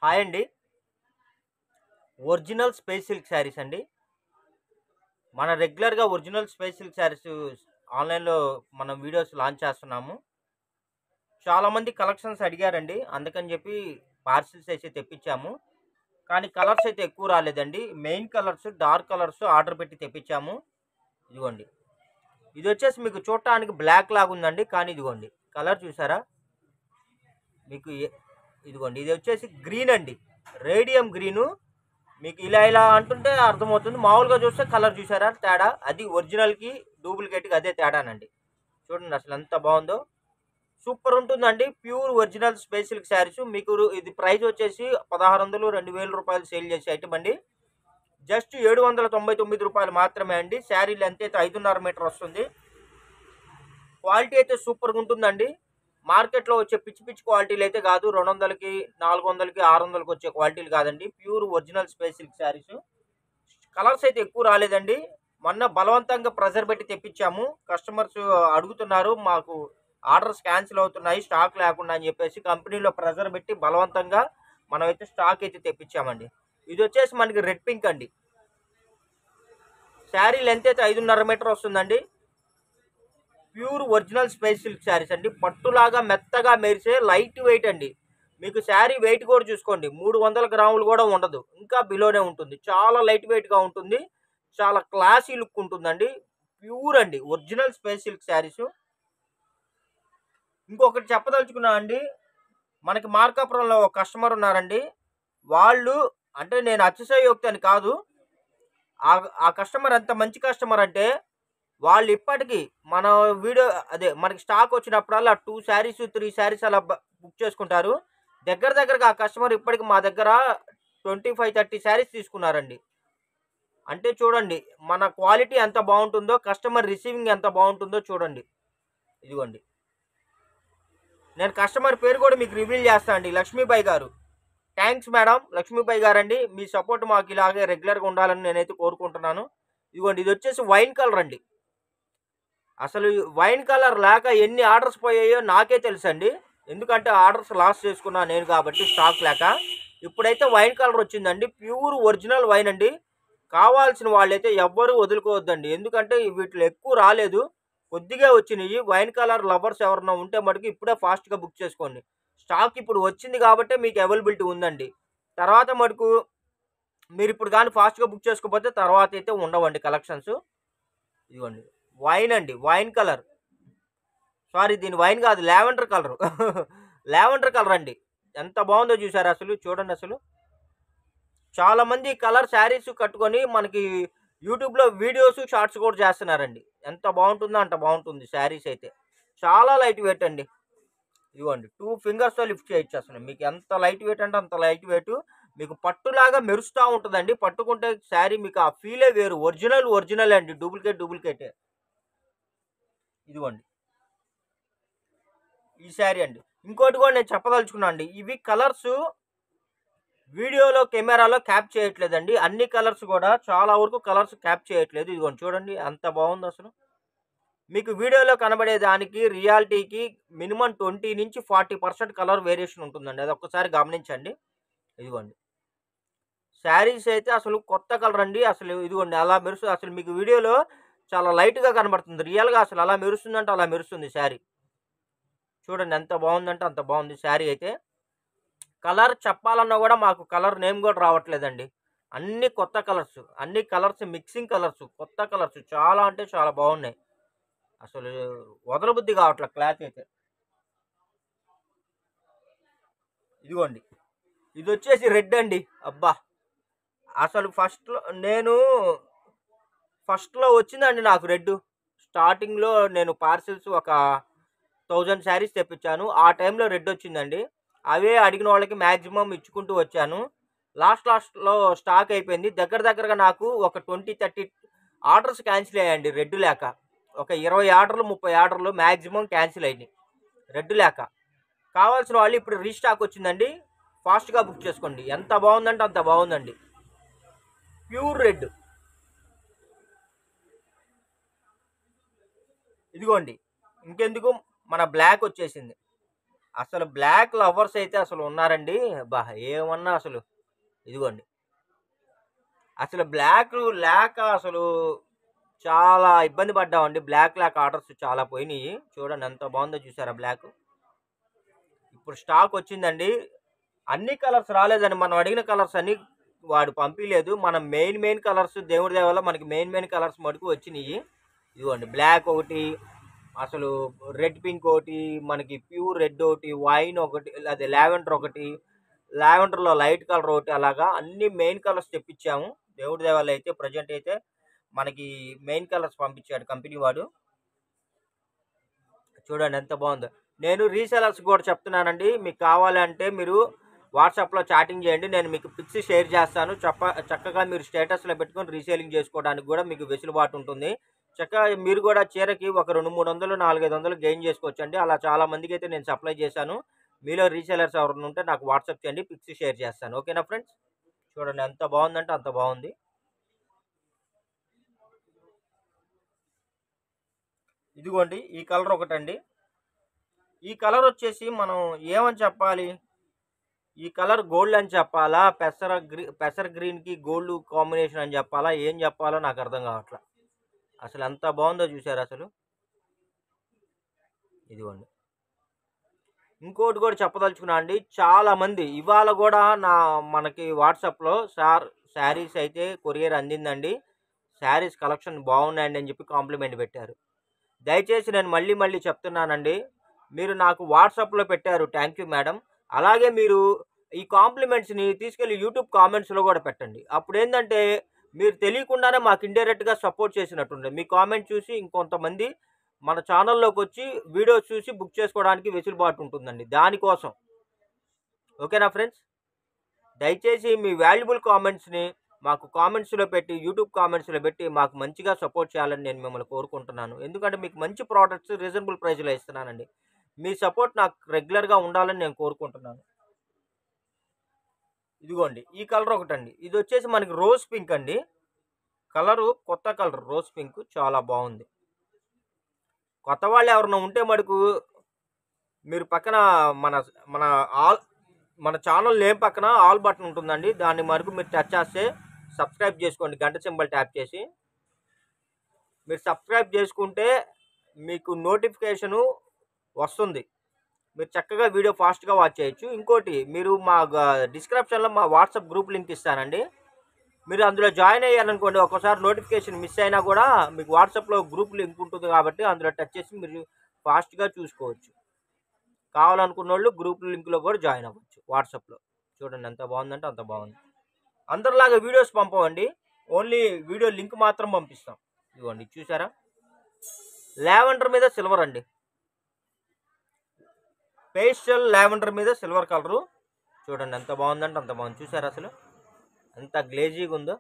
Hi అండి. Original space silk saris అండి. మన రెగ్యులర్‌గా ఒరిజినల్ స్పేస్ సిల్క్ శారీస్ ఆన్‌లైన్‌లో మనం వీడియోస్ లాంచ్ చేస్తున్నాము. చాలామంది కలెక్షన్స్ అడిగారండి. అందుకని చెప్పి పార్సిల్స్ అయితే తెప్పించాము. కానీ కలర్స్ అయితే ఎక్కువ రాలేదండి. Main colours, dark colours order పెట్టి తెప్పించాము. ఇదిగోండి. ఇదొచ్చేసి మీకు చూడటానికి బ్లాక్ లాగుందండి. కానీ ఇదిగోండి కలర్ చూసారా? మీకు ఇదిగోండి ఇది వచ్చేసి గ్రీన్ అండి. Radium green. మీకు ఇలా ఇలా అంటుంటే అర్థమవుతుంది. మామూలుగా చూస్తే కలర్ చూసారా తేడా? అది ఒరిజినల్‌కి, డూప్లికేట్‌కి అదే తేడానండి. చూడండి అసలు ఎంత బావుందో. సూపర్ ఉంటుందండి. Pure original space silk saris. మీకు ఇది ప్రైస్ వచ్చేసి 1600, 2000 సేల్ చేసే ఐటమ్ అండి. జస్ట్ రూ. 799 మాత్రమే అండి. శారీ లెంత్ అయితే 5.5 మీటర్ వస్తుంది. క్వాలిటీ అయితే సూపర్‌గా ఉంటుందండి. మార్కెట్‌లో వచ్చే పిచ్చి పిచ్చి క్వాలిటీలు అయితే కాదు. 200కి, 400కి, 600కి వచ్చే క్వాలిటీలు కాదండి. Pure original space silk saris. Colours అయితే ఎక్కువ రాలేదండి. మొన్న బలవంతంగా ప్రెషర్ పెట్టి తెప్పించాము. కస్టమర్స్ అడుగుతున్నారు. మాకు ఆర్డర్స్ క్యాన్సిల్ అవుతున్నాయి స్టాక్ లేకుండా అని చెప్పేసి కంపెనీలో ప్రెషర్ పెట్టి బలవంతంగా మనమైతే స్టాక్ అయితే తెప్పించామండి. ఇది వచ్చేసి మనకి రెడ్ పింక్ అండి. శారీ లెంత్ అయితే 5.5 మీటర్ వస్తుందండి. Pure original space silk saris అండి. పట్టులాగా మెత్తగా మెరిసే లైట్ వెయిట్ అండి. మీకు శారీ వెయిట్ కూడా చూసుకోండి. 300 గ్రాములు కూడా ఉండదు. ఇంకా బిలోనే ఉంటుంది. చాలా లైట్ వెయిట్‌గా ఉంటుంది. చాలా క్లాసీ లుక్ ఉంటుందండి. ప్యూర్ అండి. Original space silk saris. ఇంకొకటి చెప్పదలుచుకున్నా అండి. మనకి మార్కాపురంలో ఒక కస్టమర్ ఉన్నారండి. వాళ్ళు అంటే నేను అతిశయోక్తి అని కాదు. ఆ కస్టమర్ ఎంత మంచి కస్టమర్ అంటే వాళ్ళు ఇప్పటికి మన వీడియో అదే మనకి స్టాక్ వచ్చినప్పుడల్లా 2 శారీస్, 3 శారీస్ అలా బుక్ చేసుకుంటారు. దగ్గరగా ఆ కస్టమర్ ఇప్పటికి మా దగ్గర 25, 30 శారీస్ తీసుకున్నారండి. అంటే చూడండి మన క్వాలిటీ ఎంత బావుంటుందో, కస్టమర్ రిసీవింగ్ ఎంత బావుంటుందో చూడండి. ఇదిగోండి. నేను కస్టమర్ పేరు కూడా మీకు రివీల్ చేస్తా అండి. లక్ష్మీబాయి గారు. థ్యాంక్స్ మేడం లక్ష్మీబాయి గారండి. మీ సపోర్ట్ మాకు ఇలాగే రెగ్యులర్‌గా ఉండాలని నేనైతే కోరుకుంటున్నాను. ఇదిగోండి ఇదొచ్చేసి వైన్ కలర్ అండి. అసలు వైన్ కలర్ లేక ఎన్ని ఆర్డర్స్ పోయాయో నాకే తెలుసండి. ఎందుకంటే ఆర్డర్స్ లాస్ చేసుకున్నా నేను కాబట్టి స్టాక్ లేక. ఇప్పుడైతే వైన్ కలర్ వచ్చిందండి. ప్యూర్ ఒరిజినల్ వైన్ అండి. కావాల్సిన వాళ్ళైతే ఎవ్వరూ వదులుకోవద్దండి. ఎందుకంటే వీటిలో ఎక్కువ రాలేదు. కొద్దిగా వచ్చినాయి. వైన్ కలర్ లవర్స్ ఎవరైనా ఉంటే మటుకు ఇప్పుడే ఫాస్ట్‌గా బుక్ చేసుకోండి. స్టాక్ ఇప్పుడు వచ్చింది కాబట్టే మీకు అవైలబిలిటీ ఉందండి. తర్వాత మటుకు మీరిప్పుడు గాని ఫాస్ట్‌గా బుక్ చేసుకోకపోతే తర్వాతైతే ఉండవండి కలెక్షన్స్. ఇదిగోండి. వైన్ అండి. Wine colour. సారీ దీని వైన్ కాదు లావెండర్ కలరు. లావెండర్ కలర్ అండి. ఎంత బాగుందో చూసారా అసలు? చూడండి అసలు. చాలా మంది కలర్ శారీస్ కట్టుకొని మనకి యూట్యూబ్‌లో వీడియోస్, షార్ట్స్ కూడా చేస్తున్నారండి. ఎంత బాగుంటుందో అంత బాగుంటుంది శారీస్ అయితే. చాలా లైట్ వెయిట్ అండి. ఇదిగోండి 2 ఫింగర్స్‌తో లిఫ్ట్ చేయొచ్చు అసలు. మీకు ఎంత లైట్ వెయిట్ అంటే అంత లైట్ వెయిట్. మీకు పట్టులాగా మెరుస్తా ఉంటదండి. పట్టుకుంటే శారీ మీకు ఆ ఫీలే వేరు. ఒరిజినల్ అండి. డూప్లికేటే. ఇదిగోండి. ఈ శారీ అండి. ఇంకోటి కూడా నేను చెప్పదలుచుకున్నా అండి. ఇవి కలర్స్ వీడియోలో కెమెరాలో క్యాప్ చేయట్లేదండి. అన్ని కలర్స్ కూడా చాలా వరకు కలర్స్ క్యాప్ చేయట్లేదు. ఇదిగోండి చూడండి ఎంత బాగుందో అసలు. మీకు వీడియోలో కనబడే దానికి రియాలిటీకి మినిమం 20-40% కలర్ వేరియేషన్ ఉంటుందండి. అది ఒక్కసారి గమనించండి. ఇదిగోండి. శారీస్ అయితే అసలు కొత్త కలర్ అండి. అసలు ఇదిగోండి అలా అసలు మీకు వీడియోలో చాలా లైట్‌గా కనబడుతుంది. రియల్‌గా అసలు అలా మెరుస్తుందంటే అలా మెరుస్తుంది శారీ. చూడండి ఎంత బాగుందంటే అంత బాగుంది శారీ అయితే. కలర్ చెప్పాలన్నా గూడా మాకు కలర్ నేమ్ గూడా రావట్లేదండి. అన్నీ కొత్త కలర్స్. అన్ని కలర్స్ మిక్సింగ్ కలర్స్. కొత్త కలర్స్. చాలా అంటే చాలా బావున్నాయి. అసలు వదలబుద్ధి గావట్ల క్లాత్ అయితే. ఇదిగోండి. ఇదొచ్చేసి రెడ్ అండి. అబ్బా! అసలు ఫస్ట్‌లో వచ్చిందండి నాకు రెడ్డు. స్టార్టింగ్‌లో నేను పార్సెల్స్ ఒక 1000 శారీస్ తెప్పించాను. ఆ టైంలో రెడ్డొచ్చిందండి. అవే అడిగిన వాళ్ళకి మాక్సిమం ఇచ్చుకుంటూ వచ్చాను. లాస్ట్‌లో స్టాక్ అయిపోయింది. దగ్గరగా నాకు ఒక 20, 30 ఆర్డర్స్ క్యాన్సిల్ అయ్యాయండి రెడ్ లేక. ఒక 20 ఆర్డర్‌లు, 30 ఆర్డర్‌లు మాక్సిమం క్యాన్సిల్ అయినాయి. రెడ్ లేక. కావాల్సిన వాళ్ళు ఇప్పుడు రీస్టాక్ వచ్చిందండి. ఫాస్ట్‌గా బుక్ చేసుకోండి. ఎంత బావుందంటే అంత బావుందండి. Pure red. ఇదిగోండి. ఇంకెందుకు మన బ్లాక్ వచ్చేసింది. అసలు బ్లాక్ లవర్స్ అయితే అసలు ఉన్నారండి. బా ఏమన్నా అసలు ఇదిగోండి. అసలు బ్లాక్ లేక అసలు చాలా ఇబ్బంది పడ్డామండి. బ్లాక్ లేక ఆర్డర్స్ చాలా పోయినాయి. చూడండి ఎంత బాగుందో చూసారా బ్లాక్. ఇప్పుడు స్టాక్ వచ్చిందండి. అన్ని కలర్స్ రాలేదండి. మనం అడిగిన కలర్స్ అన్ని వాడు పంపించలేదు. మనం మెయిన్ కలర్స్ దేవుడి దయ వల్ల మనకి మెయిన్ కలర్స్ మటుకు వచ్చినాయి. ఇదిగోండి బ్లాక్ ఒకటి, అసలు రెడ్ పింక్ ఒకటి, మనకి ప్యూర్ రెడ్ ఒకటి, వైన్ ఒకటి, అదే లావెండర్ ఒకటి, లావెండర్లో లైట్ కలర్ ఒకటి, అలాగా అన్ని మెయిన్ కలర్స్ తెప్పించాము. దేవుడి దయ వల్ల అయితే ప్రజెంట్ అయితే మనకి మెయిన్ కలర్స్ పంపించాడు కంపెనీ వాడు. చూడండి ఎంత బాగుందో. నేను రీసెలర్స్ కూడా చెప్తున్నానండి, మీకు కావాలంటే మీరు వాట్సాప్లో చాటింగ్ చేయండి. నేను మీకు పిక్స్ షేర్ చేస్తాను. చక్కగా మీరు స్టేటస్లో పెట్టుకొని రీసేలింగ్ చేసుకోవడానికి కూడా మీకు వెసులుబాటు ఉంటుంది. చక్కగా మీరు కూడా చీరకి ఒక 200-300 400-500 గెయిన్ చేసుకోవచ్చు అండి. అలా చాలా మందికి అయితే నేను సప్లై చేశాను. మీలో రీసేలర్స్ ఎవరైనా ఉంటే నాకు వాట్సాప్ చేయండి, పిక్స్ షేర్ చేస్తాను. ఓకేనా ఫ్రెండ్స్? చూడండి ఎంత బాగుందంటే అంత బాగుంది. ఇదిగోండి ఈ కలర్ ఒకటండి. ఈ కలర్ వచ్చేసి మనం ఏమని చెప్పాలి, ఈ కలర్ గోల్డ్ అని చెప్పాలా, పెసర గ్రీన్కి గోల్డ్ కాంబినేషన్ అని చెప్పాలా, ఏం చెప్పాలో నాకు అర్థం కావట్లా. అసలు ఎంత బాగుందో చూసారు అసలు. ఇదిగోండి ఇంకోటి కూడా చెప్పదలుచుకున్నా అండి. చాలామంది ఇవాళ కూడా మనకి వాట్సాప్లో సార్ శారీస్ అయితే కొరియర్ అందిందండి, శారీస్ కలెక్షన్ బాగున్నాయండి అని చెప్పి కాంప్లిమెంట్ పెట్టారు. దయచేసి నేను మళ్ళీ చెప్తున్నానండి, మీరు నాకు వాట్సాప్లో పెట్టారు, థ్యాంక్ యూ మేడం. అలాగే మీరు ఈ కాంప్లిమెంట్స్ని తీసుకెళ్ళి యూట్యూబ్ కామెంట్స్లో కూడా పెట్టండి. అప్పుడు ఏంటంటే మీరు తెలియకుండానే మాకు ఇండైరెక్ట్గా సపోర్ట్ చేసినట్టుండే. మీ కామెంట్ చూసి ఇంకొంతమంది మన ఛానల్లోకి వచ్చి వీడియోస్ చూసి బుక్ చేసుకోవడానికి వెసులుబాటు ఉంటుందండి, దానికోసం. ఓకేనా ఫ్రెండ్స్? దయచేసి మీ వాల్యుబుల్ కామెంట్స్ని మాకు కామెంట్స్లో పెట్టి, యూట్యూబ్ కామెంట్స్లో పెట్టి మాకు మంచిగా సపోర్ట్ చేయాలని నేను మిమ్మల్ని కోరుకుంటున్నాను. ఎందుకంటే మీకు మంచి ప్రోడక్ట్స్ రీజనబుల్ ప్రైస్లో ఇస్తున్నానండి. మీ సపోర్ట్ నాకు రెగ్యులర్గా ఉండాలని నేను కోరుకుంటున్నాను. ఇదిగోండి ఈ కలర్ ఒకటండి. ఇది వచ్చేసి మనకి రోజ్ పింక్ అండి. కలరు కొత్త కలర్ రోజ్ పింక్, చాలా బాగుంది. కొత్త వాళ్ళు ఎవరైనా ఉంటే మటుకు మీరు పక్కన మన మన ఆల్ మన ఛానల్ నేమ్ పక్కన ఆల్ బటన్ ఉంటుందండి, దాన్ని మటుకు మీరు టచ్ చేస్తే సబ్స్క్రైబ్ చేసుకోండి. గంట సింబల్ ట్యాప్ చేసి మీరు సబ్స్క్రైబ్ చేసుకుంటే మీకు నోటిఫికేషను వస్తుంది. మీరు చక్కగా వీడియో ఫాస్ట్గా వాచ్ చేయొచ్చు. ఇంకోటి, మీరు మా డిస్క్రిప్షన్లో మా వాట్సాప్ గ్రూప్ లింక్ ఇస్తానండి. మీరు అందులో జాయిన్ అయ్యారనుకోండి, ఒక్కోసారి నోటిఫికేషన్ మిస్ అయినా కూడా మీకు వాట్సాప్లో గ్రూప్ లింక్ ఉంటుంది కాబట్టి అందులో టచ్ చేసి మీరు ఫాస్ట్గా చూసుకోవచ్చు. కావాలనుకున్న వాళ్ళు గ్రూప్ లింక్లో కూడా జాయిన్ అవ్వచ్చు వాట్సాప్లో. చూడండి ఎంత బాగుందంటే అంత బాగుంది. అందరిలాగా వీడియోస్ పంపవండి, ఓన్లీ వీడియో లింక్ మాత్రం పంపిస్తాం. ఇదిగోండి చూసారా, లావెండర్ మీద సిల్వర్ అండి, పేస్టల్ లావెండర్ మీద సిల్వర్ కలరు. చూడండి ఎంత బాగుందంటే అంత బాగుంది. చూసారా అసలు ఎంత గ్లేజీగా ఉందో.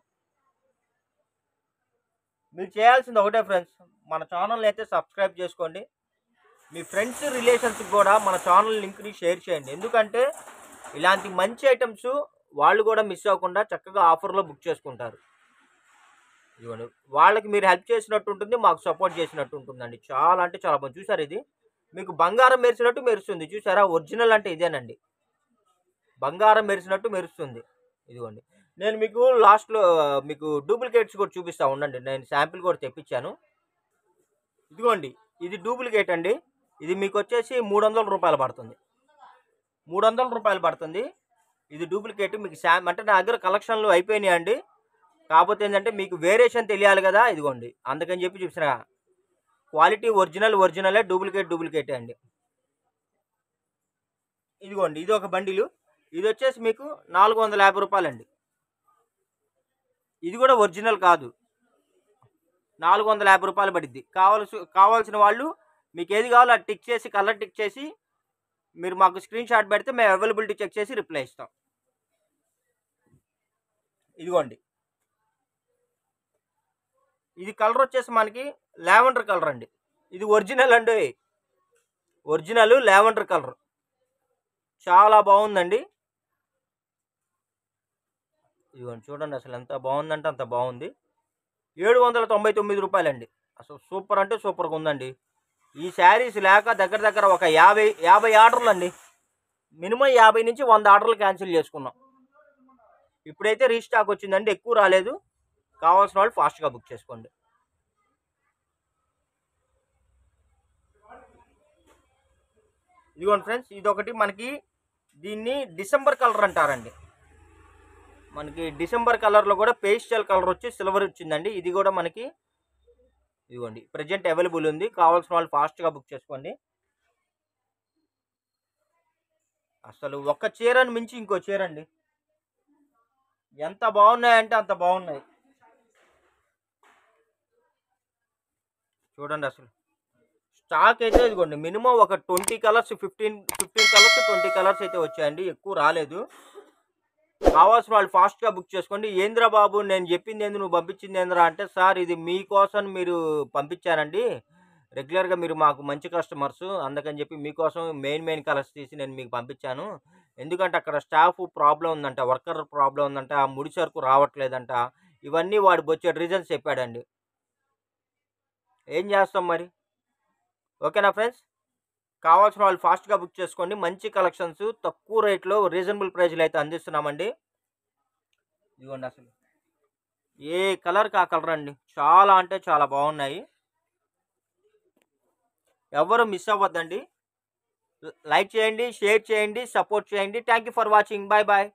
మీరు చేయాల్సింది ఒకటే ఫ్రెండ్స్, మన ఛానల్ని అయితే సబ్స్క్రైబ్ చేసుకోండి. మీ ఫ్రెండ్స్ రిలేషన్స్కి కూడా మన ఛానల్ లింక్ని షేర్ చేయండి. ఎందుకంటే ఇలాంటి మంచి ఐటమ్స్ వాళ్ళు కూడా మిస్ అవ్వకుండా చక్కగా ఆఫర్లో బుక్ చేసుకుంటారు. ఇదిగోండి వాళ్ళకి మీరు హెల్ప్ చేసినట్టు ఉంటుంది, మాకు సపోర్ట్ చేసినట్టు ఉంటుందండి. చాలా అంటే చాలా బాగుంది. చూసారు, ఇది మీకు బంగారం మెరిసినట్టు మెరుస్తుంది. చూసారా, ఒరిజినల్ అంటే ఇదేనండి, బంగారం మెరిసినట్టు మెరుస్తుంది. ఇదిగోండి నేను మీకు లాస్ట్లో మీకు డూప్లికేట్స్ కూడా చూపిస్తా ఉండండి. నేను శాంపిల్ కూడా తెప్పించాను. ఇదిగోండి ఇది డూప్లికేట్ అండి. ఇది మీకు వచ్చేసి 300 రూపాయలు పడుతుంది. 300 రూపాయలు పడుతుంది. ఇది డూప్లికేట్. మీకు అంటే నా దగ్గర కలెక్షన్లు అయిపోయినాయి అండి. కాకపోతే ఏంటంటే మీకు వేరియేషన్ తెలియాలి కదా, ఇదిగోండి అందుకని చెప్పి చూపిస్తున్నా. క్వాలిటీ ఒరిజినలే, డూప్లికేటే అండి. ఇదిగోండి ఇది ఒక బండిలు. ఇది వచ్చేసి మీకు 450 రూపాయలండి. ఇది కూడా ఒరిజినల్ కాదు, 450 రూపాయలు పడిద్ది. కావాల్సిన వాళ్ళు మీకు ఏది కావాలో అది టిక్ చేసి, కలర్ టిక్ చేసి మీరు మాకు స్క్రీన్ షాట్ పెడితే మేము అవైలబిలిటీ చెక్ చేసి రిప్లై ఇస్తాం. ఇదిగోండి ఇది కలర్ వచ్చేసి మనకి లావెండర్ కలర్ అండి. ఇది ఒరిజినల్ అండి, ఒరిజినల్ లావెండర్ కలర్, చాలా బాగుందండి. ఇదిగోండి చూడండి అసలు ఎంత బాగుందంటే అంత బాగుంది. 799 రూపాయలండి. అసలు సూపర్ అంటే సూపర్గా ఉందండి. ఈ శారీస్ లేక దగ్గర ఒక 50 ఆర్డర్లు అండి. మినిమం 50 నుంచి 100 ఆర్డర్లు క్యాన్సిల్ చేసుకున్నాం. ఇప్పుడైతే రీస్టాక్ వచ్చిందండి, ఎక్కువ రాలేదు. కావాల్సిన వాళ్ళు ఫాస్ట్గా బుక్ చేసుకోండి. ఇదిగోండి ఫ్రెండ్స్, ఇదొకటి మనకి దీన్ని డిసెంబర్ కలర్ అంటారండి. మనకి డిసెంబర్ కలర్లో కూడా పేస్టల్ కలర్ వచ్చి సిల్వర్ వచ్చిందండి. ఇది కూడా మనకి ఇదిగోండి ప్రజెంట్ అవైలబుల్ ఉంది. కావాల్సిన వాళ్ళు ఫాస్ట్గా బుక్ చేసుకోండి. అసలు ఒక్క చీరను మించి ఇంకో చీర అండి. ఎంత బాగున్నాయంటే అంత బాగున్నాయి. చూడండి, అసలు స్టాక్ అయితే ఇదిగోండి మినిమం ఒక 20 కలర్స్ 15 కలర్స్ 20 కలర్స్ అయితే వచ్చాయండి, ఎక్కువ రాలేదు. కావాల్సిన వాళ్ళు ఫాస్ట్గా బుక్ చేసుకోండి. ఏంద్రా బాబు నేను చెప్పింది ఏంది, నువ్వు పంపించింది ఏంద్రా అంటే, సార్ ఇది మీకోసం మీరు పంపించానండి, రెగ్యులర్గా మీరు మాకు మంచి కస్టమర్స్, అందుకని చెప్పి మీకోసం మెయిన్ కలర్స్ తీసి నేను మీకు పంపించాను. ఎందుకంటే అక్కడ స్టాఫ్ ప్రాబ్లం ఉందంట, వర్కర్ ప్రాబ్లం ఉందంట, ముడి సరుకు రావట్లేదంట, ఇవన్నీ వాడు బొచ్చేటి రీజన్స్ చెప్పాడండి. ఏం చేస్తాం మరి. ఓకేనా ఫ్రెండ్స్, కావాల్సిన వాళ్ళు ఫాస్ట్గా బుక్ చేసుకోండి. మంచి కలెక్షన్స్ తక్కువ రేట్లో రీజనబుల్ ప్రైస్లో అయితే అందిస్తున్నామండి. ఇదిగోండి, అసలు ఏ కలర్కి ఆ కలర్ అండి, చాలా అంటే చాలా బాగున్నాయి. ఎవరు మిస్ అవ్వద్దండి. లైక్ చేయండి, షేర్ చేయండి, సపోర్ట్ చేయండి. Thank you for watching. Bye bye.